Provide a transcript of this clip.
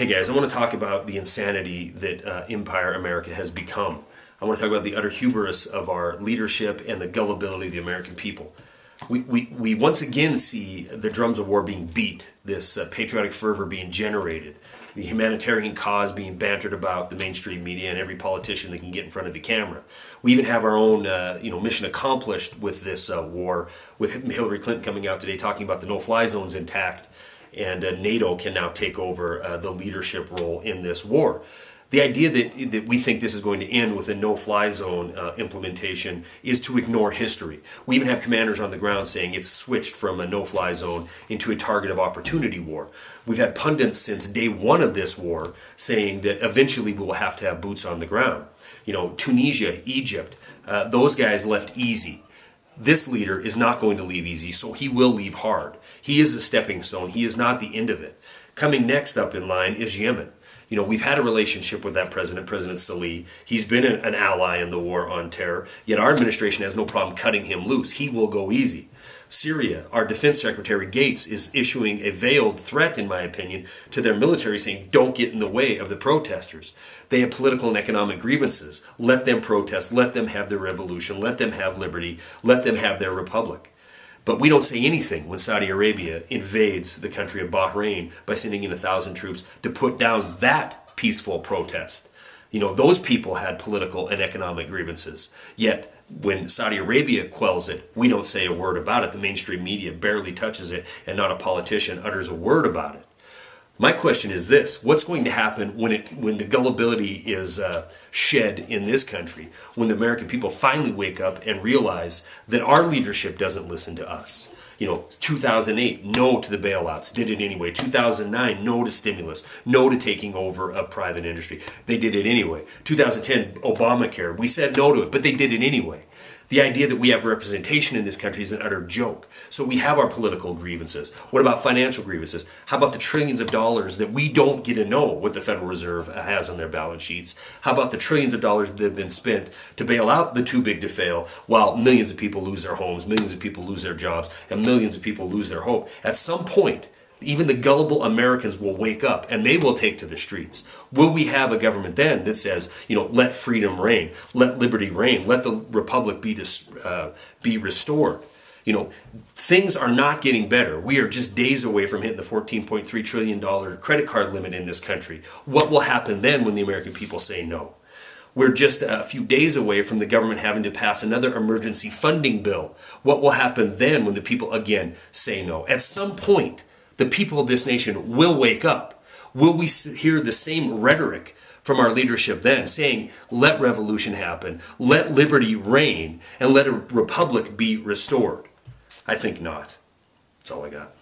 Hey guys, I want to talk about the insanity that Empire America has become. I want to talk about the utter hubris of our leadership and the gullibility of the American people. We once again see the drums of war being beat, this patriotic fervor being generated, the humanitarian cause being bantered about the mainstream media and every politician that can get in front of the camera. We even have our own mission accomplished with this war, with Hillary Clinton coming out today talking about the no-fly zones intact, and NATO can now take over the leadership role in this war. The idea that we think this is going to end with a no-fly zone implementation is to ignore history. We even have commanders on the ground saying it's switched from a no-fly zone into a target of opportunity war. We've had pundits since day one of this war saying that eventually we will have to have boots on the ground. You know, Tunisia, Egypt, those guys left easy. This leader is not going to leave easy, so he will leave hard. He is a stepping stone. He is not the end of it. Coming next up in line is Yemen. You know, we've had a relationship with that president, President Salih. He's been an ally in the war on terror, yet our administration has no problem cutting him loose. He will go easy. Syria, our defense secretary Gates is issuing a veiled threat, in my opinion, to their military saying, don't get in the way of the protesters. They have political and economic grievances. Let them protest. Let them have their revolution. Let them have liberty. Let them have their republic. But we don't say anything when Saudi Arabia invades the country of Bahrain by sending in 1,000 troops to put down that peaceful protest. You know, those people had political and economic grievances. Yet, when Saudi Arabia quells it, we don't say a word about it. The mainstream media barely touches it, and not a politician utters a word about it. My question is this: what's going to happen when the gullibility is shed in this country, when the American people finally wake up and realize that our leadership doesn't listen to us? You know, 2008, no to the bailouts, did it anyway. 2009, no to stimulus, no to taking over a private industry. They did it anyway. 2010, Obamacare, we said no to it, but they did it anyway. The idea that we have representation in this country is an utter joke. So we have our political grievances. What about financial grievances? How about the trillions of dollars that we don't get to know what the Federal Reserve has on their balance sheets? How about the trillions of dollars that have been spent to bail out the too big to fail while millions of people lose their homes, millions of people lose their jobs, and millions of people lose their hope? At some point, even the gullible Americans will wake up and they will take to the streets. Will we have a government then that says, you know, let freedom reign, let liberty reign, let the republic be restored? You know, things are not getting better. We are just days away from hitting the $14.3 trillion credit card limit in this country. What will happen then when the American people say no? We're just a few days away from the government having to pass another emergency funding bill. What will happen then when the people again say no? At some point, the people of this nation will wake up. Will we hear the same rhetoric from our leadership then saying, let revolution happen, let liberty reign, and let a republic be restored? I think not. That's all I got.